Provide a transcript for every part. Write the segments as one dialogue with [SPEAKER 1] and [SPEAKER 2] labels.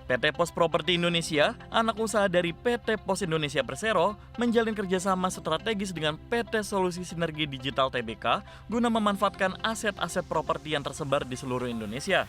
[SPEAKER 1] PT Pos Properti Indonesia, anak usaha dari PT Pos Indonesia Persero, menjalin kerjasama strategis dengan PT Solusi Sinergi Digital Tbk guna memanfaatkan aset-aset properti yang tersebar di seluruh Indonesia.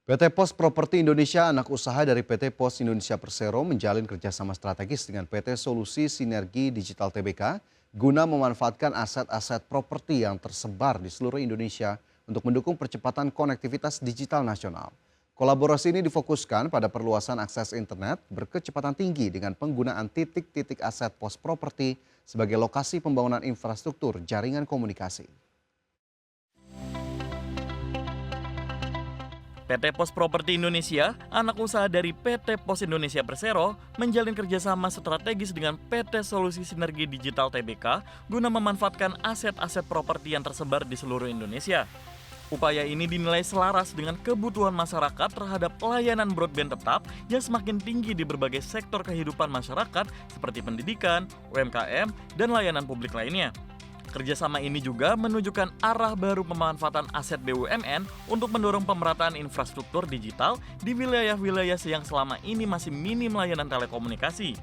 [SPEAKER 2] PT Pos Properti Indonesia, anak usaha dari PT Pos Indonesia Persero, menjalin kerjasama strategis dengan PT Solusi Sinergi Digital Tbk guna memanfaatkan aset-aset properti yang tersebar di seluruh Indonesia untuk mendukung percepatan konektivitas digital nasional. Kolaborasi ini difokuskan pada perluasan akses internet berkecepatan tinggi dengan penggunaan titik-titik aset pos properti sebagai lokasi pembangunan infrastruktur jaringan komunikasi.
[SPEAKER 1] PT Pos Properti Indonesia, anak usaha dari PT Pos Indonesia Persero, menjalin kerjasama strategis dengan PT Solusi Sinergi Digital Tbk guna memanfaatkan aset-aset properti yang tersebar di seluruh Indonesia. Upaya ini dinilai selaras dengan kebutuhan masyarakat terhadap layanan broadband tetap yang semakin tinggi di berbagai sektor kehidupan masyarakat seperti pendidikan, UMKM, dan layanan publik lainnya. Kerjasama ini juga menunjukkan arah baru pemanfaatan aset BUMN untuk mendorong pemerataan infrastruktur digital di wilayah-wilayah yang selama ini masih minim layanan telekomunikasi.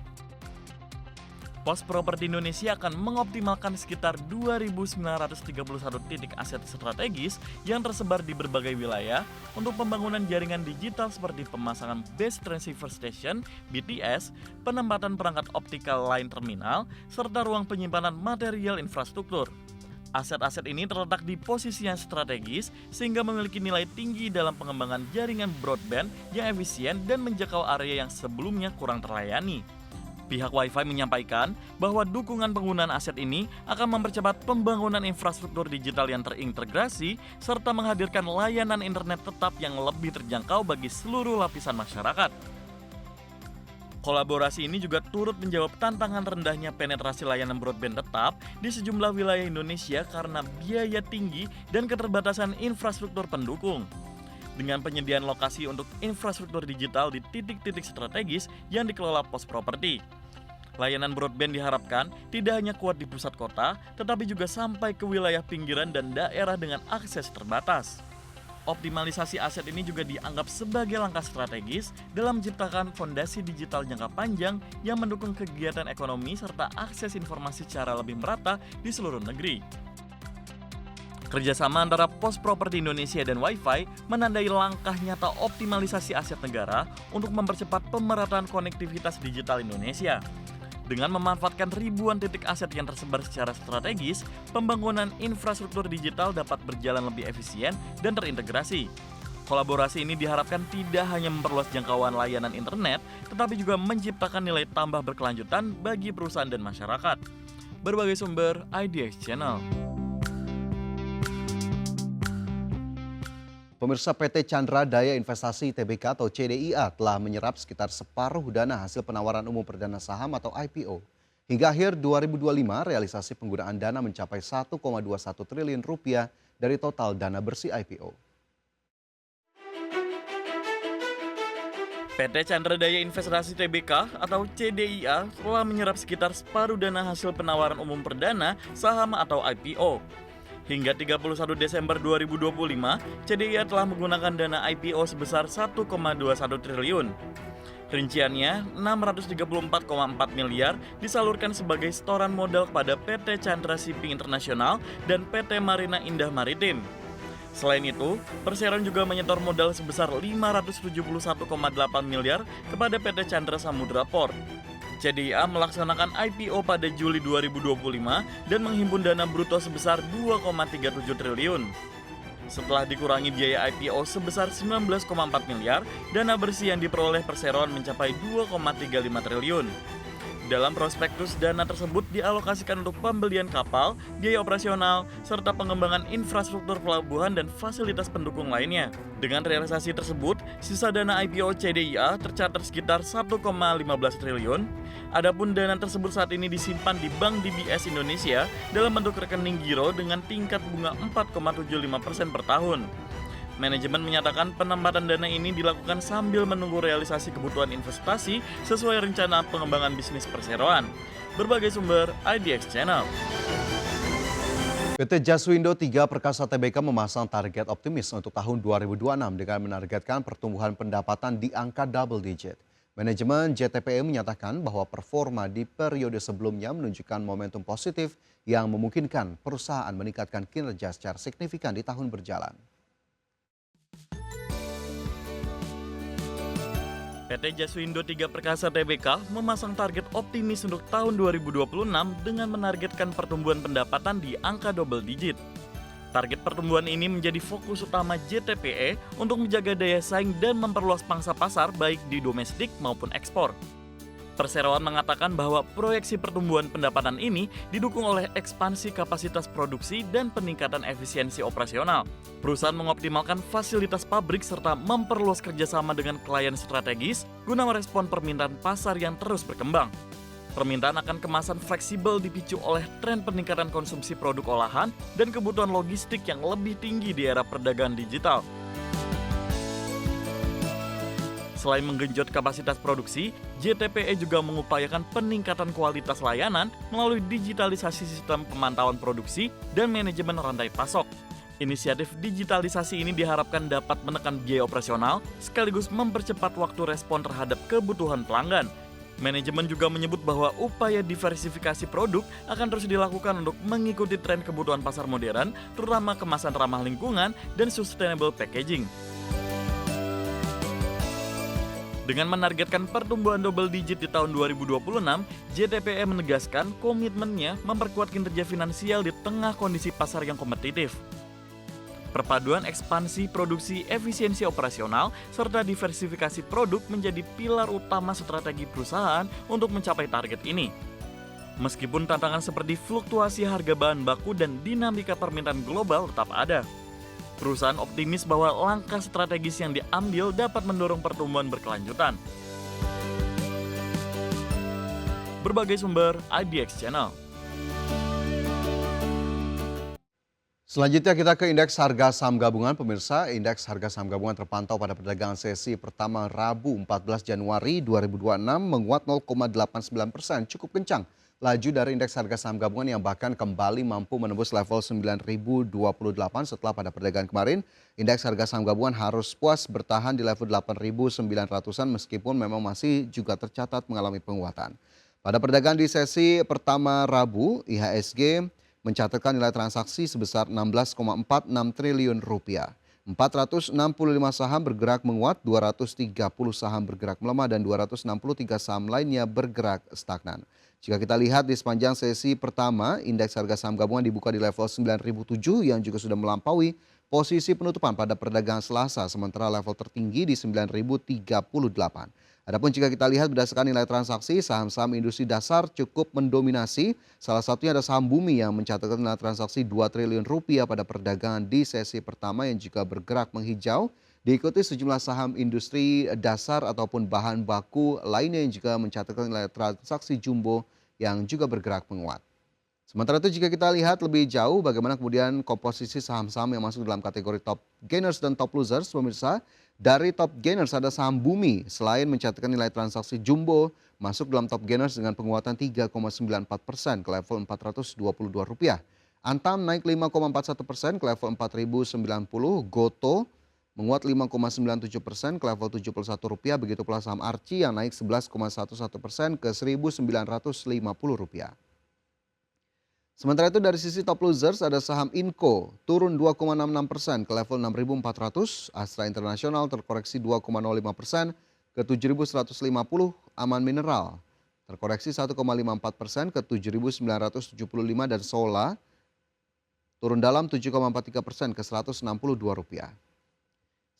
[SPEAKER 1] Pos Properti Indonesia akan mengoptimalkan sekitar 2.931 titik aset strategis yang tersebar di berbagai wilayah untuk pembangunan jaringan digital seperti pemasangan Base Transceiver Station, BTS, penempatan perangkat optikal line terminal, serta ruang penyimpanan material infrastruktur. Aset-aset ini terletak di posisi yang strategis sehingga memiliki nilai tinggi dalam pengembangan jaringan broadband yang efisien dan menjangkau area yang sebelumnya kurang terlayani. Pihak Wi-Fi menyampaikan bahwa dukungan penggunaan aset ini akan mempercepat pembangunan infrastruktur digital yang terintegrasi serta menghadirkan layanan internet tetap yang lebih terjangkau bagi seluruh lapisan masyarakat. Kolaborasi ini juga turut menjawab tantangan rendahnya penetrasi layanan broadband tetap di sejumlah wilayah Indonesia karena biaya tinggi dan keterbatasan infrastruktur pendukung. Dengan penyediaan lokasi untuk infrastruktur digital di titik-titik strategis yang dikelola Pos Properti, layanan broadband diharapkan tidak hanya kuat di pusat kota, tetapi juga sampai ke wilayah pinggiran dan daerah dengan akses terbatas. Optimalisasi aset ini juga dianggap sebagai langkah strategis dalam menciptakan fondasi digital jangka panjang yang mendukung kegiatan ekonomi serta akses informasi secara lebih merata di seluruh negeri. Kerjasama antara Pos Properti Indonesia dan Wi-Fi menandai langkah nyata optimalisasi aset negara untuk mempercepat pemerataan konektivitas digital Indonesia. Dengan memanfaatkan ribuan titik aset yang tersebar secara strategis, pembangunan infrastruktur digital dapat berjalan lebih efisien dan terintegrasi. Kolaborasi ini diharapkan tidak hanya memperluas jangkauan layanan internet, tetapi juga menciptakan nilai tambah berkelanjutan bagi perusahaan dan masyarakat. Berbagai sumber, IDX Channel.
[SPEAKER 2] Pemirsa, PT Chandra Daya Investasi Tbk atau CDIA telah menyerap sekitar separuh dana hasil penawaran umum perdana saham atau IPO. Hingga akhir 2025, realisasi penggunaan dana mencapai 1,21 triliun rupiah dari total dana bersih IPO.
[SPEAKER 1] PT Chandra Daya Investasi Tbk atau CDIA telah menyerap sekitar separuh dana hasil penawaran umum perdana saham atau IPO. Hingga 31 Desember 2025, CDIA telah menggunakan dana IPO sebesar 1,21 triliun. Rinciannya, 634,4 miliar disalurkan sebagai setoran modal kepada PT Chandra Shipping International dan PT Marina Indah Maritim. Selain itu, Perseroan juga menyetor modal sebesar 571,8 miliar kepada PT Chandra Samudra Port. CDIA melaksanakan IPO pada Juli 2025 dan menghimpun dana bruto sebesar 2,37 triliun. Setelah dikurangi biaya IPO sebesar 19,4 miliar, dana bersih yang diperoleh Perseroan mencapai 2,35 triliun. Dalam prospektus, dana tersebut dialokasikan untuk pembelian kapal, biaya operasional, serta pengembangan infrastruktur pelabuhan dan fasilitas pendukung lainnya. Dengan realisasi tersebut, sisa dana IPO CDIA tercatat sekitar 1,15 triliun. Adapun dana tersebut saat ini disimpan di Bank DBS Indonesia dalam bentuk rekening giro dengan tingkat bunga 4,75% per tahun. Manajemen menyatakan penempatan dana ini dilakukan sambil menunggu realisasi kebutuhan investasi sesuai rencana pengembangan bisnis perseroan. Berbagai sumber, IDX Channel.
[SPEAKER 2] PT Jaswindo 3 Perkasa Tbk memasang target optimis untuk tahun 2026 dengan menargetkan pertumbuhan pendapatan di angka double digit. Manajemen JTPE menyatakan bahwa performa di periode sebelumnya menunjukkan momentum positif yang memungkinkan perusahaan meningkatkan kinerja secara signifikan di tahun berjalan.
[SPEAKER 1] PT Jaswindo 3 Perkasa Tbk memasang target optimis untuk tahun 2026 dengan menargetkan pertumbuhan pendapatan di angka double digit. Target pertumbuhan ini menjadi fokus utama JTPE untuk menjaga daya saing dan memperluas pangsa pasar baik di domestik maupun ekspor. Perseroan mengatakan bahwa proyeksi pertumbuhan pendapatan ini didukung oleh ekspansi kapasitas produksi dan peningkatan efisiensi operasional. Perusahaan mengoptimalkan fasilitas pabrik serta memperluas kerjasama dengan klien strategis guna merespon permintaan pasar yang terus berkembang. Permintaan akan kemasan fleksibel dipicu oleh tren peningkatan konsumsi produk olahan dan kebutuhan logistik yang lebih tinggi di era perdagangan digital. Selain menggenjot kapasitas produksi, JTPE juga mengupayakan peningkatan kualitas layanan melalui digitalisasi sistem pemantauan produksi dan manajemen rantai pasok. Inisiatif digitalisasi ini diharapkan dapat menekan biaya operasional sekaligus mempercepat waktu respon terhadap kebutuhan pelanggan. Manajemen juga menyebut bahwa upaya diversifikasi produk akan terus dilakukan untuk mengikuti tren kebutuhan pasar modern, terutama kemasan ramah lingkungan dan sustainable packaging. Dengan menargetkan pertumbuhan double digit di tahun 2026, JTPE menegaskan komitmennya memperkuat kinerja finansial di tengah kondisi pasar yang kompetitif. Perpaduan ekspansi produksi, efisiensi operasional, serta diversifikasi produk menjadi pilar utama strategi perusahaan untuk mencapai target ini. Meskipun tantangan seperti fluktuasi harga bahan baku dan dinamika permintaan global tetap ada, perusahaan optimis bahwa langkah strategis yang diambil dapat mendorong pertumbuhan berkelanjutan. Berbagai sumber, IDX Channel.
[SPEAKER 2] Selanjutnya kita ke indeks harga saham gabungan. Pemirsa, indeks harga saham gabungan terpantau pada perdagangan sesi pertama Rabu 14 Januari 2026 menguat 0,89%, cukup kencang. Laju dari indeks harga saham gabungan yang bahkan kembali mampu menembus level 9.028 setelah pada perdagangan kemarin. Indeks harga saham gabungan harus puas bertahan di level 8.900-an meskipun memang masih juga tercatat mengalami penguatan. Pada perdagangan di sesi pertama Rabu, IHSG mencatatkan nilai transaksi sebesar 16,46 triliun rupiah. 465 saham bergerak menguat, 230 saham bergerak melemah, dan 263 saham lainnya bergerak stagnan. Jika kita lihat di sepanjang sesi pertama, indeks harga saham gabungan dibuka di level 9.007 yang juga sudah melampaui posisi penutupan pada perdagangan Selasa, sementara level tertinggi di 9.038. Adapun jika kita lihat berdasarkan nilai transaksi, saham-saham industri dasar cukup mendominasi. Salah satunya ada saham Bumi yang mencatatkan nilai transaksi 2 triliun rupiah pada perdagangan di sesi pertama yang juga bergerak menghijau. Diikuti sejumlah saham industri dasar ataupun bahan baku lainnya yang juga mencatatkan nilai transaksi jumbo yang juga bergerak menguat. Sementara itu jika kita lihat lebih jauh bagaimana kemudian komposisi saham-saham yang masuk dalam kategori top gainers dan top losers, pemirsa. Dari top gainers ada saham Bumi, selain mencatatkan nilai transaksi jumbo, masuk dalam top gainers dengan penguatan 3,94% ke level Rp422. Antam naik 5,41% ke level Rp4.090, Goto menguat 5,97% ke level Rp71, begitu pula saham Arci yang naik 11,11% ke Rp1.950. Sementara itu dari sisi top losers ada saham Inco turun 2,66% ke level 6.400, Astra International terkoreksi 2,05% ke 7.150, Aman Mineral terkoreksi 1,54% ke 7.975 dan Sola turun dalam 7,43% ke Rp162.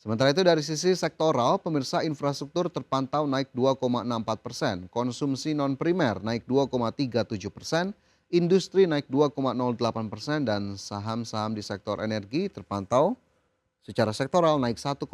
[SPEAKER 2] Sementara itu dari sisi sektoral, pemirsa, infrastruktur terpantau naik 2,64%, konsumsi non primer naik 2,37%, industri naik 2,08% dan saham-saham di sektor energi terpantau secara sektoral naik 1,61%.